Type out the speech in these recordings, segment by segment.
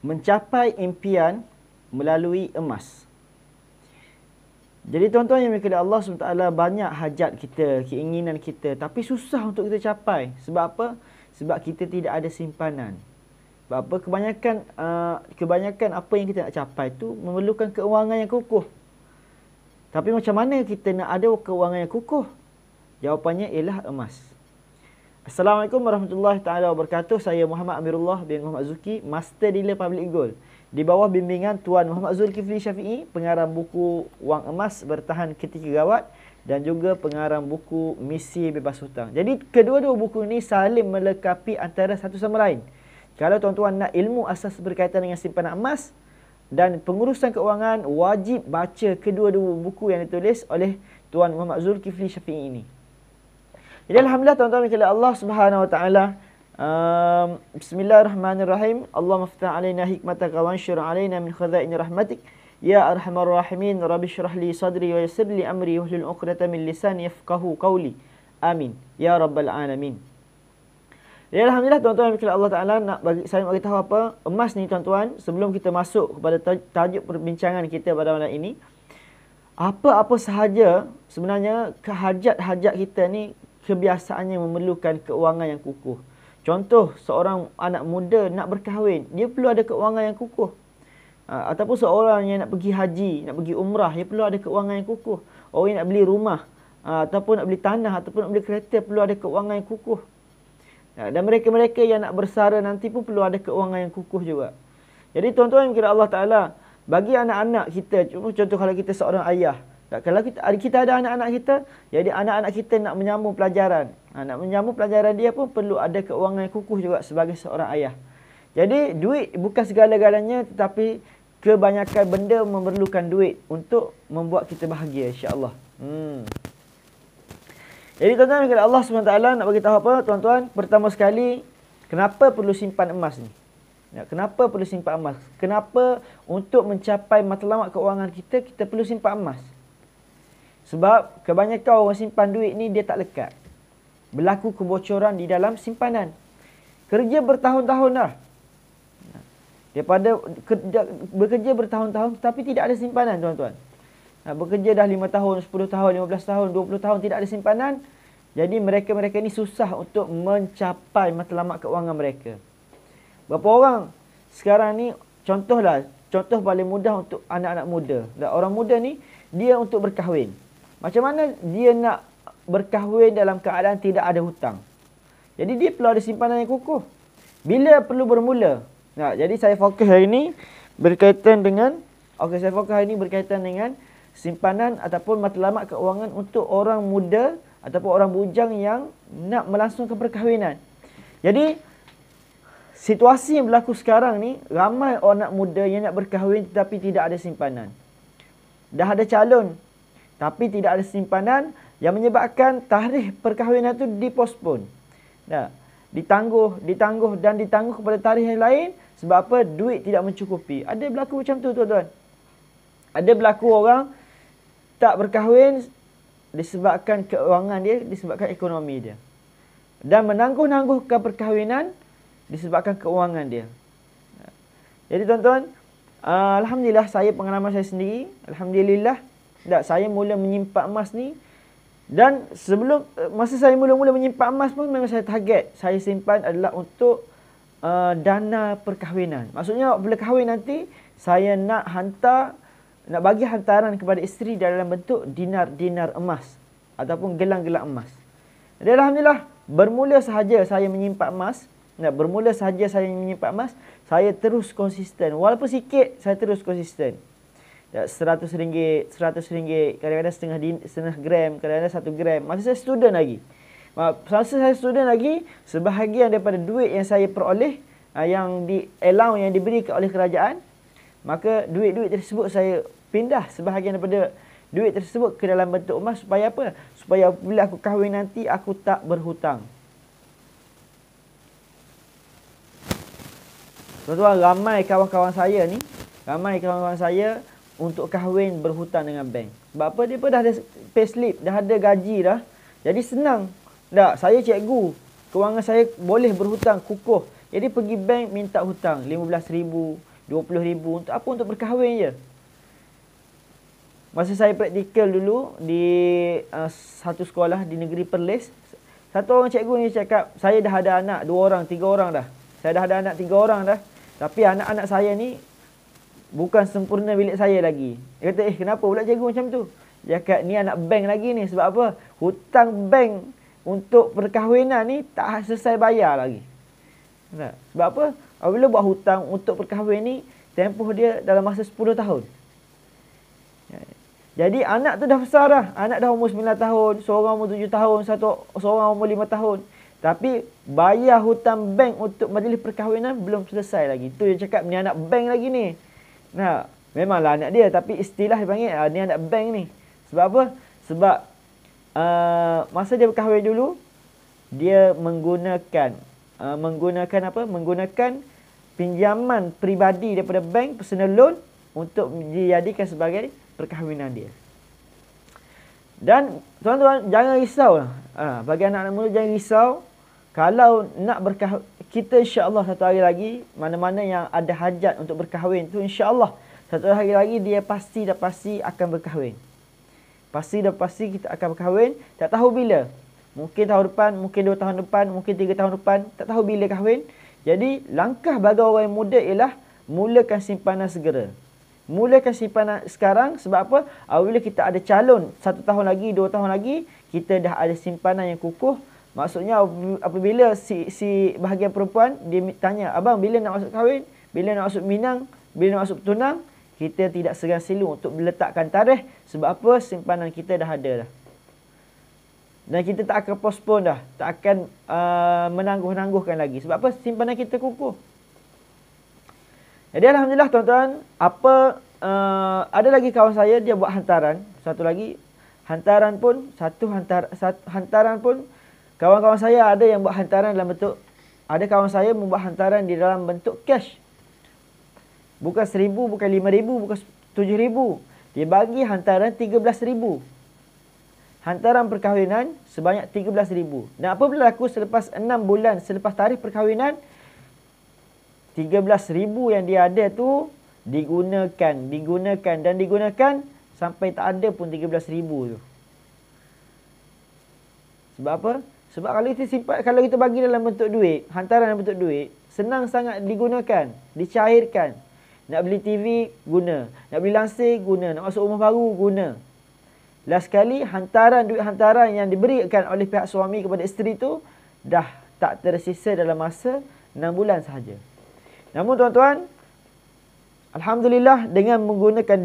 mencapai impian melalui emas. Jadi tuan-tuan yang dirahmati Allah SWT, banyak hajat kita, keinginan kita, tapi susah untuk kita capai. Sebab apa? Sebab kita tidak ada simpanan. Sebab apa? Kebanyakan apa yang kita nak capai tu memerlukan keuangan yang kukuh. Tapi macam mana kita nak ada keuangan yang kukuh? Jawapannya ialah emas. Assalamualaikum warahmatullahi taala wabarakatuh. Saya Muhammad Amirullah bin Muhammad Zuki, Master Dealer Public Gold, di bawah bimbingan Tuan Muhammad Zulkifli Syafi'i, pengarang buku Wang Emas Bertahan Ketika Gawat dan juga pengarang buku Misi Bebas Hutang. Jadi kedua-dua buku ini saling melengkapi antara satu sama lain. Kalau tuan-tuan nak ilmu asas berkaitan dengan simpanan emas dan pengurusan keuangan, wajib baca kedua-dua buku yang ditulis oleh Tuan Muhammad Zulkifli Syafi'i ini. Jadi alhamdulillah tuan-tuan sekalian, Allah Subhanahu wa taala, bismillahirrahmanirrahim. Allahumma ftah alaina hikmataka wa anshur alaina min khazaini rahmatik ya arhamar rahimin. Rabbi shrah li sadri wa yassir li amri wahlul 'uqdatam min lisani yafqahu qawli. Amin ya rabbal alamin. Ya alhamdulillah tuan-tuan sekalian, Allah taala saya nak bagi tahu apa emas ni tuan-tuan, sebelum kita masuk kepada tajuk perbincangan kita pada malam ini. Apa-apa sahaja sebenarnya hajat-hajat kita ni kebiasaannya memerlukan keuangan yang kukuh. Contoh, seorang anak muda nak berkahwin, dia perlu ada keuangan yang kukuh. Ataupun seorang yang nak pergi haji, nak pergi umrah, dia perlu ada keuangan yang kukuh. Orang yang nak beli rumah, ataupun nak beli tanah, ataupun nak beli kereta, perlu ada keuangan yang kukuh. Dan mereka-mereka yang nak bersara nanti pun perlu ada keuangan yang kukuh juga. Jadi tuan-tuan yang kira Allah Ta'ala, bagi anak-anak kita, contoh kalau kita seorang ayah, kalau kita ada anak-anak kita, jadi anak-anak kita nak menyambung pelajaran. Nak menyambung pelajaran dia pun perlu ada keuangan yang kukuh juga sebagai seorang ayah. Jadi duit bukan segala-galanya, tetapi kebanyakan benda memerlukan duit untuk membuat kita bahagia, insya-Allah. Jadi tuan-tuan, kalau Allah SWT nak bagi tahu apa tuan-tuan, pertama sekali, kenapa perlu simpan emas ni? Kenapa perlu simpan emas? Kenapa untuk mencapai matlamat keuangan kita, kita perlu simpan emas? Sebab kebanyakan orang simpan duit ni dia tak lekat. Berlaku kebocoran di dalam simpanan. Kerja bertahun-tahun dah. Daripada bekerja bertahun-tahun tapi tidak ada simpanan tuan-tuan. Bekerja dah 5 tahun, 10 tahun, 15 tahun, 20 tahun tidak ada simpanan. Jadi mereka-mereka ni susah untuk mencapai matlamat keuangan mereka. Berapa orang sekarang ni, contoh paling mudah untuk anak-anak muda. Dan orang muda ni, dia untuk berkahwin. Macam mana dia nak berkahwin dalam keadaan tidak ada hutang? Jadi dia perlu ada simpanan yang kukuh. Bila perlu bermula? Jadi saya fokus hari ini berkaitan dengan simpanan ataupun matlamat keuangan untuk orang muda ataupun orang bujang yang nak melangsungkan perkahwinan. Jadi situasi yang berlaku sekarang ni, ramai anak muda yang nak berkahwin tetapi tidak ada simpanan. Dah ada calon tapi tidak ada simpanan, yang menyebabkan tarikh perkahwinan tu dipospon. Ditangguh kepada tarikh yang lain. Sebab apa? Duit tidak mencukupi. Ada berlaku macam tu tuan-tuan. Ada berlaku orang tak berkahwin disebabkan keuangan dia, disebabkan ekonomi dia. Dan menangguh-nangguhkan perkahwinan disebabkan keuangan dia. Jadi tuan-tuan, alhamdulillah saya pengalaman saya sendiri, alhamdulillah, saya mula menyimpan emas ni. Dan masa saya mula-mula menyimpan emas pun memang saya target. Saya simpan adalah untuk dana perkahwinan. Maksudnya bila kahwin nanti, saya nak bagi hantaran kepada isteri dalam bentuk dinar-dinar emas ataupun gelang-gelang emas. Jadi alhamdulillah, bermula sahaja saya menyimpan emas, saya terus konsisten. Walaupun sikit, saya terus konsisten. RM100, RM100, kadang-kadang setengah gram, kadang-kadang 1 gram. Masa saya student lagi, sebahagian daripada duit yang saya peroleh, yang diberikan oleh kerajaan, maka duit-duit tersebut saya pindah sebahagian daripada duit tersebut ke dalam bentuk emas. Supaya apa? Supaya bila aku kahwin nanti, aku tak berhutang. Tuan-tuan, ramai kawan-kawan saya untuk kahwin berhutang dengan bank. Sebab apa? Dia pun dah ada payslip, dah ada gaji dah. Jadi senang. Saya cikgu, keuangan saya boleh berhutang kukuh. Jadi pergi bank minta hutang RM15,000, 20,000. Untuk apa? Untuk berkahwin je. Masa saya praktikal dulu di satu sekolah di negeri Perlis, satu orang cikgu ni cakap, saya dah ada anak 2 orang, 3 orang dah. Saya dah ada anak 3 orang dah. Tapi anak-anak saya ni bukan sempurna bilik saya lagi. Dia kata, kenapa pula cikgu macam tu? Dia kata, ni anak bank lagi ni. Sebab apa? Hutang bank untuk perkahwinan ni tak selesai bayar lagi. Sebab apa? Apabila buat hutang untuk perkahwinan ni, tempoh dia dalam masa 10 tahun. Jadi anak tu dah besar dah. Anak dah umur 9 tahun, seorang umur 7 tahun, seorang umur 5 tahun. Tapi bayar hutang bank untuk majlis perkahwinan belum selesai lagi. Tu dia cakap, ni anak bank lagi ni. Nah, memanglah anak dia, tapi istilah dia panggil, ni anak bank ni. Sebab apa? Sebab masa dia berkahwin dulu, dia menggunakan pinjaman peribadi daripada bank, personal loan, untuk dijadikan sebagai perkahwinan dia. Dan tuan-tuan, jangan risau lah. Bagi anak-anak muda, jangan risau. Kalau nak berkahwin, kita insya-Allah satu hari lagi, mana-mana yang ada hajat untuk berkahwin tu, insya-Allah satu hari lagi dia pasti akan berkahwin. Pasti kita akan berkahwin. Tak tahu bila. Mungkin tahun depan, mungkin 2 tahun depan, mungkin 3 tahun depan. Tak tahu bila kahwin. Jadi langkah bagi orang muda ialah mulakan simpanan segera. Mulakan simpanan sekarang. Sebab apa? Apabila kita ada calon 1 tahun lagi, 2 tahun lagi, kita dah ada simpanan yang kukuh. Maksudnya apabila si bahagian perempuan dia tanya, abang bila nak masuk kahwin, bila nak masuk minang, bila nak masuk tunang, kita tidak segan silu untuk meletakkan tarikh. Sebab apa? Simpanan kita dah ada dah. Dan kita tak akan postpone dah, tak akan menangguh-nangguhkan lagi. Sebab apa? Simpanan kita kukuh. Jadi alhamdulillah tuan-tuan, ada lagi kawan saya, dia buat hantaran. Satu lagi hantaran pun, hantaran pun kawan-kawan saya ada yang buat hantaran dalam bentuk, ada kawan saya membuat hantaran di dalam bentuk cash. Bukan 1,000, bukan 5,000, bukan 7,000. Dia bagi hantaran 13,000. Hantaran perkahwinan sebanyak 13,000. Dan apa berlaku selepas 6 bulan selepas tarikh perkahwinan, 13,000 yang dia ada tu digunakan sampai tak ada pun 13,000 tu. Sebab apa? Sebab kalau kita bagi dalam bentuk duit, hantaran dalam bentuk duit, senang sangat digunakan, dicairkan. Nak beli TV, guna. Nak beli lansir, guna. Nak masuk rumah baru, guna. Last sekali, duit hantaran yang diberikan oleh pihak suami kepada isteri tu dah tak tersisa dalam masa 6 bulan sahaja. Namun tuan-tuan, alhamdulillah dengan menggunakan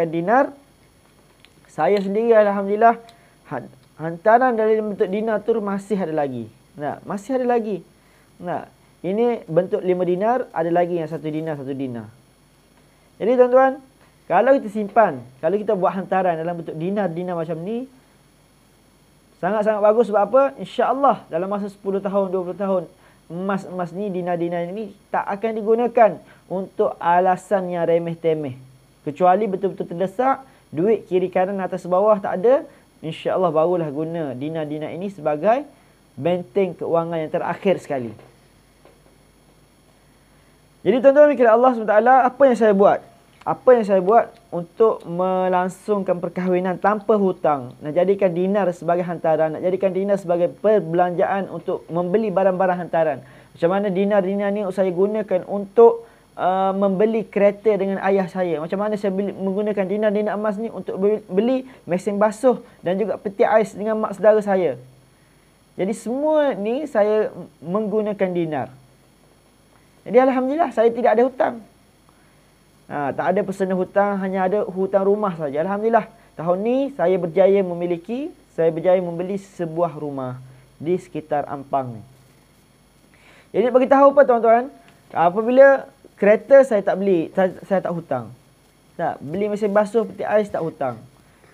dinar, saya sendiri alhamdulillah hantaran dari bentuk dinar tu masih ada lagi. Masih ada lagi. Ini bentuk 5 dinar, ada lagi yang 1 dinar. Jadi tuan-tuan, kalau kita simpan, kalau kita buat hantaran dalam bentuk dinar macam ni, sangat-sangat bagus. Sebab apa? InsyaAllah dalam masa 10 tahun, 20 tahun, emas ni, dinar ni tak akan digunakan untuk alasan yang remeh-temeh. Kecuali betul-betul terdesak, duit kiri kanan atas bawah tak ada, insya-Allah barulah guna dinar ini sebagai benteng keuangan yang terakhir sekali. Jadi tuan-tuan kira Allah SWT, apa yang saya buat untuk melangsungkan perkahwinan tanpa hutang. Nak jadikan dinar sebagai hantaran, nak jadikan dinar sebagai perbelanjaan untuk membeli barang-barang hantaran. Macam mana dinar ni saya gunakan untuk membeli kereta dengan ayah saya. Macam mana saya menggunakan dinar emas ni untuk beli mesin basuh dan juga peti ais dengan mak saudara saya. Jadi semua ni saya menggunakan dinar. Jadi alhamdulillah saya tidak ada hutang. Tak ada personal hutang, hanya ada hutang rumah saja. Alhamdulillah tahun ni saya berjaya membeli sebuah rumah di sekitar Ampang ni. Jadi bagi tahu apa tuan-tuan, apabila kereta saya tak beli, saya tak hutang. Beli mesin basuh, peti ais tak hutang.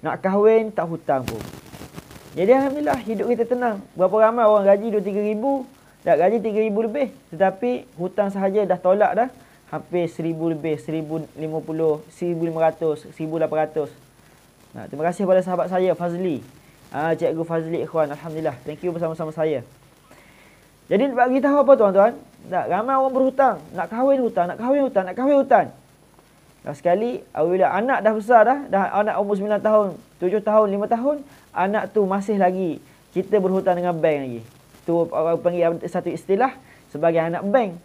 Nak kahwin tak hutang pun. Jadi alhamdulillah hidup kita tenang. Berapa ramai orang gaji 2-3 ribu, dah gaji 3 ribu lebih, tetapi hutang sahaja dah tolak dah. Hampir 1,000 lebih, 1,050, 1,500, 1,800. Terima kasih kepada sahabat saya, Fazli. Cikgu Fazli Ikhwan, alhamdulillah. Thank you bersama-sama saya. Jadi bagi tahu apa tuan-tuan? Tak, ramai orang berhutang. Nak kahwin hutang, nak kahwin hutang, nak kahwin hutang. Dah sekali, apabila anak dah besar dah anak umur 9 tahun, 7 tahun, 5 tahun, anak tu masih lagi kita berhutang dengan bank lagi. Tu orang panggil satu istilah sebagai anak bank.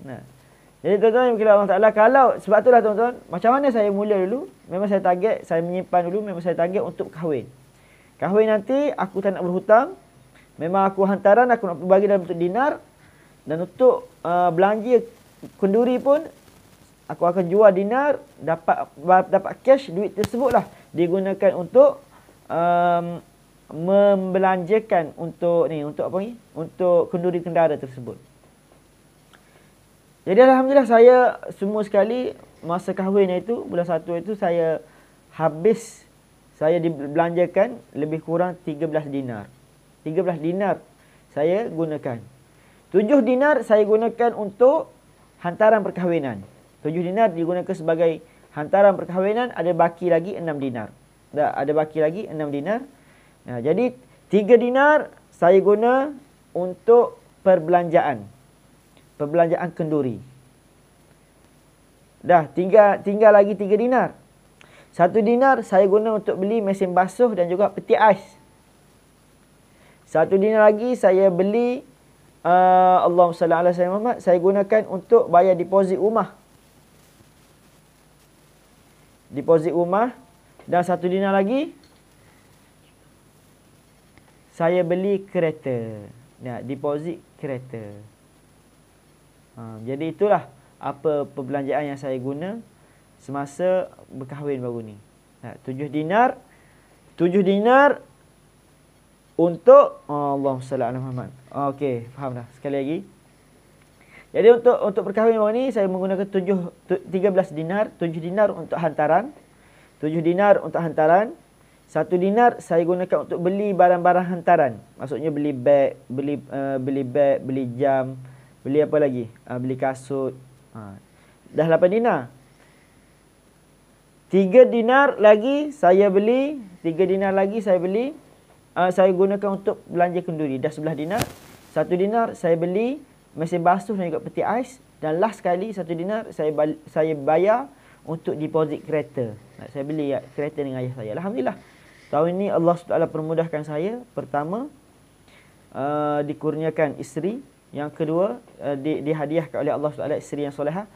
Nah. Jadi tuan-tuan yang Allah Ta'ala, kalau sebab itulah tuan-tuan, macam mana saya mula dulu? Memang saya target, saya menyimpan dulu, memang saya target untuk kahwin. Kahwin nanti, aku tak nak berhutang. Memang aku hantaran, aku nak bagi dalam bentuk dinar. Dan untuk belanja kenduri pun, aku akan jual dinar, dapat cash, duit tersebutlah digunakan untuk membelanjakan untuk ni, untuk apa ni? Untuk kenduri kendara tersebut. Jadi alhamdulillah saya semua sekali masa kahwin itu, bulan 1 itu saya habis, saya dibelanjakan lebih kurang 13 dinar. 13 dinar saya gunakan. 7 dinar saya gunakan untuk hantaran perkahwinan. 7 dinar digunakan sebagai hantaran perkahwinan, ada baki lagi 6 dinar. Ada baki lagi 6 dinar. Nah, jadi 3 dinar saya guna untuk perbelanjaan kenduri. Dah tinggal lagi 3 dinar. 1 dinar saya guna untuk beli mesin basuh dan juga peti ais. 1 dinar lagi saya beli Allahumma salli ala sayyidina Muhammad, saya gunakan untuk bayar deposit rumah. Deposit rumah. Dan 1 dinar lagi saya beli kereta. Nah, deposit kereta. Jadi itulah apa perbelanjaan yang saya guna semasa berkahwin baru ni. 7 dinar. 7 dinar untuk Allahumma salli ala Muhammad. Okey, faham dah. Sekali lagi. Jadi untuk perkahwinan baru ni saya menggunakan 13 dinar, 7 dinar untuk hantaran. 7 dinar untuk hantaran. 1 dinar saya gunakan untuk beli barang-barang hantaran. Maksudnya beli beg, beli jam, beli apa lagi? Beli kasut. Dah 8 dinar. 3 dinar lagi saya beli. Saya gunakan untuk belanja kenduri. Dah 11 dinar. 1 dinar saya beli mesin basuh dan juga peti ais. Dan last sekali 1 dinar saya bayar untuk deposit kereta. Saya beli kereta dengan ayah saya. Alhamdulillah. Tahun ini Allah SWT permudahkan saya. Pertama, dikurniakan isteri. Yang kedua, dihadiahkan oleh Allah SWT isteri yang solehah.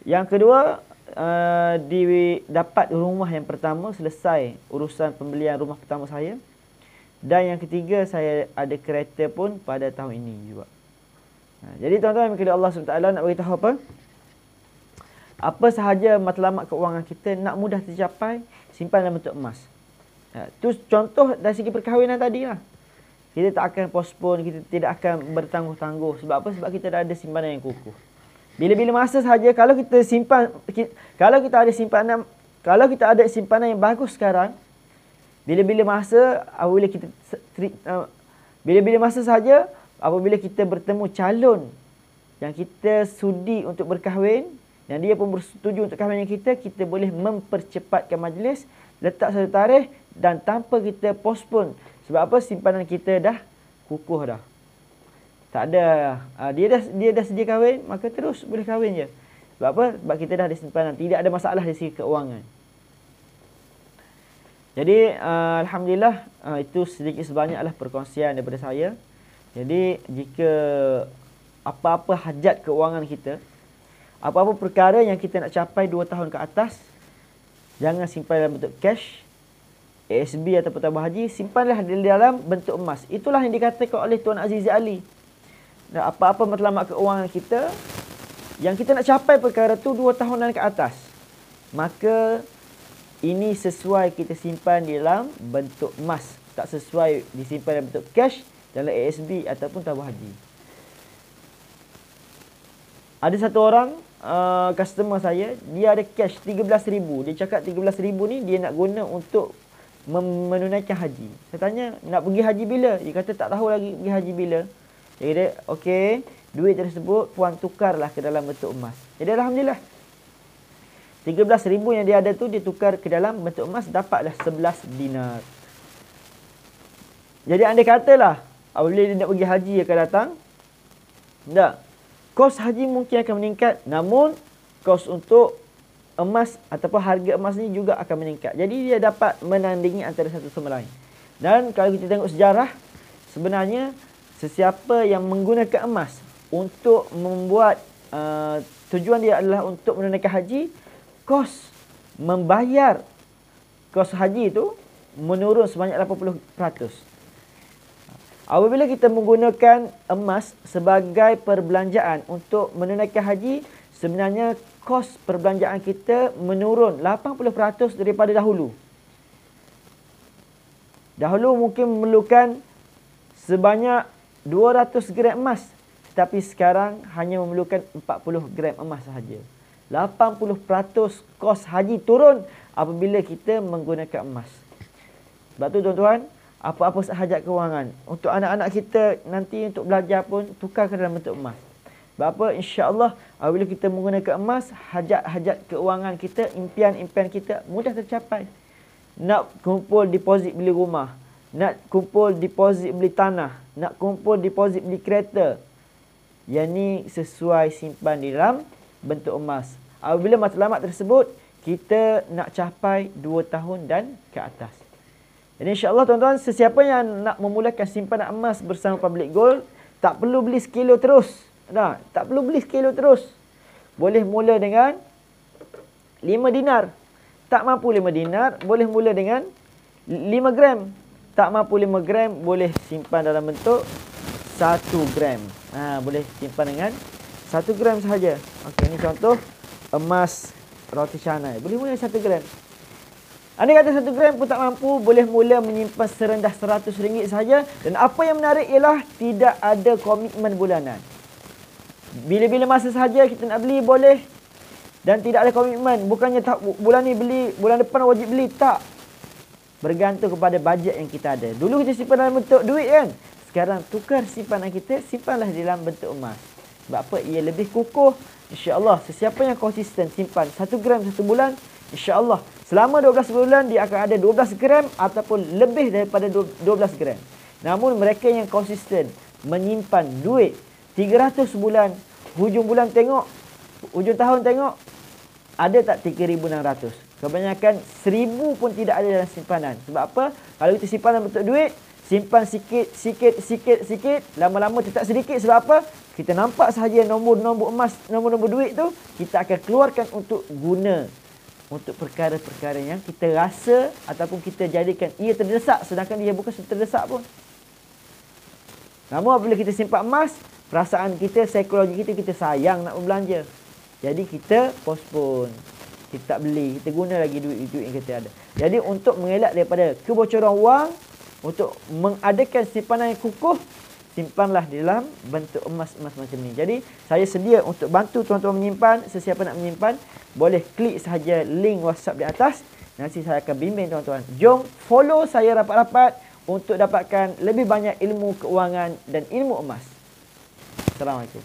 Yang kedua, dapat rumah yang pertama, selesai urusan pembelian rumah pertama saya. Dan yang ketiga, saya ada kereta pun pada tahun ini juga. Jadi tuan-tuan yang Allah SWT nak beritahu apa? Apa sahaja matlamat keuangan kita nak mudah tercapai, simpan dalam bentuk emas. Itu contoh dari segi perkahwinan tadi lah. Kita tak akan postpone, kita tidak akan bertangguh-tangguh. Sebab apa? Sebab kita dah ada simpanan yang kukuh. Bila-bila masa sahaja, kalau kita ada simpanan yang bagus sekarang, bila-bila masa sahaja apabila kita bertemu calon yang kita sudi untuk berkahwin dan dia pun bersetuju untuk kahwin dengan kita boleh mempercepatkan majlis, letak satu tarikh dan tanpa kita postpone. Sebab apa? Simpanan kita dah kukuh dah. Tak ada, dia dah sedia kahwin, maka terus boleh kahwin je. Sebab apa? Sebab kita dah ada simpanan. Tidak ada masalah dari segi keuangan. Jadi, alhamdulillah, itu sedikit sebanyaklah perkongsian daripada saya. Jadi, jika apa-apa hajat keuangan kita, apa-apa perkara yang kita nak capai 2 tahun ke atas, jangan simpan dalam bentuk cash, ASB ataupun tabung haji, simpanlah di dalam bentuk emas. Itulah yang dikatakan oleh Tuan Azizi Ali. Dan apa-apa matlamat keuangan kita yang kita nak capai perkara tu 2 tahunan ke atas, maka ini sesuai kita simpan di dalam bentuk emas. Tak sesuai disimpan dalam bentuk cash, dalam ASB ataupun tabung haji. Ada satu orang customer saya, dia ada cash 13,000. Dia cakap 13,000 ni dia nak guna untuk menunaikan haji. Saya tanya, nak pergi haji bila? Dia kata tak tahu lagi pergi haji bila. Jadi dia, okey, duit tersebut puan tukarlah ke dalam bentuk emas. Jadi alhamdulillah, 13,000 yang dia ada tu dia tukar ke dalam bentuk emas, dapatlah 11 dinar. Jadi andai katalah apabila dia nak pergi haji akan datang, Tak. Kos haji mungkin akan meningkat, namun kos untuk emas ataupun harga emas ni juga akan meningkat. Jadi dia dapat menandingi antara satu sama lain. Dan kalau kita tengok sejarah, sebenarnya sesiapa yang menggunakan emas untuk membuat tujuan dia adalah untuk menunaikan haji, kos membayar kos haji itu menurun sebanyak 80%. Apabila kita menggunakan emas sebagai perbelanjaan untuk menunaikan haji, sebenarnya kos perbelanjaan kita menurun 80% daripada dahulu. Dahulu mungkin memerlukan sebanyak 200 gram emas, tetapi sekarang hanya memerlukan 40 gram emas sahaja. 80% kos haji turun apabila kita menggunakan emas. Sebab tu tuan-tuan, apa-apa hajat kewangan untuk anak-anak kita nanti untuk belajar pun tukarkan dalam bentuk emas. Sebab apa? InsyaAllah apabila kita menggunakan emas, hajat-hajat keuangan kita, impian-impian kita mudah tercapai. Nak kumpul deposit beli rumah, nak kumpul deposit beli tanah, nak kumpul deposit beli kereta, yang ni sesuai simpan di dalam bentuk emas. Apabila matlamat tersebut, kita nak capai 2 tahun dan ke atas. Jadi insyaAllah tuan-tuan, sesiapa yang nak memulakan simpanan emas bersama Public Gold, tak perlu beli sekilo terus. Tak perlu beli sekilo terus. Boleh mula dengan 5 dinar. Tak mampu 5 dinar, boleh mula dengan 5 gram. Tak mampu 5 gram, boleh simpan dalam bentuk 1 gram. Boleh simpan dengan 1 gram sahaja. Okey, ini contoh emas roti canai. Boleh mula 1 gram. Anda kata 1 gram pun tak mampu, boleh mula menyimpan serendah RM100 sahaja. Dan apa yang menarik ialah tidak ada komitmen bulanan. Bila-bila masa sahaja kita nak beli boleh. Dan tidak ada komitmen. Bukannya tak, bulan ni beli, bulan depan wajib beli. Tak. Bergantung kepada bajet yang kita ada. Dulu kita simpan dalam bentuk duit kan. Sekarang tukar simpanan kita, simpanlah dalam bentuk emas. Sebab apa? Ia lebih kukuh. InsyaAllah sesiapa yang konsisten simpan 1 gram 1 bulan, InsyaAllah selama 12 bulan dia akan ada 12 gram ataupun lebih daripada 12 gram. Namun mereka yang konsisten menyimpan duit 300 bulan, hujung bulan tengok, hujung tahun tengok, ada tak 3,600? Kebanyakan 1,000 pun tidak ada dalam simpanan. Sebab apa? Kalau kita simpan dalam bentuk duit, simpan sikit, lama-lama tetap sedikit. Sebab apa? Kita nampak sahaja nombor-nombor emas, nombor-nombor duit tu, kita akan keluarkan untuk guna untuk perkara-perkara yang kita rasa ataupun kita jadikan ia terdesak, sedangkan dia bukan terdesak pun. Namun apabila kita simpan emas, perasaan kita, psikologi kita sayang nak berbelanja. Jadi kita postpone. Kita tak beli, kita guna lagi duit-duit yang kita ada. Jadi untuk mengelak daripada kebocoran wang, untuk mengadakan simpanan yang kukuh, simpanlah di dalam bentuk emas-emas macam ni. Jadi saya sedia untuk bantu tuan-tuan menyimpan. Sesiapa nak menyimpan, boleh klik sahaja link WhatsApp di atas. Nanti saya akan bimbing tuan-tuan. Jom follow saya rapat-rapat untuk dapatkan lebih banyak ilmu keuangan dan ilmu emas. Assalamualaikum.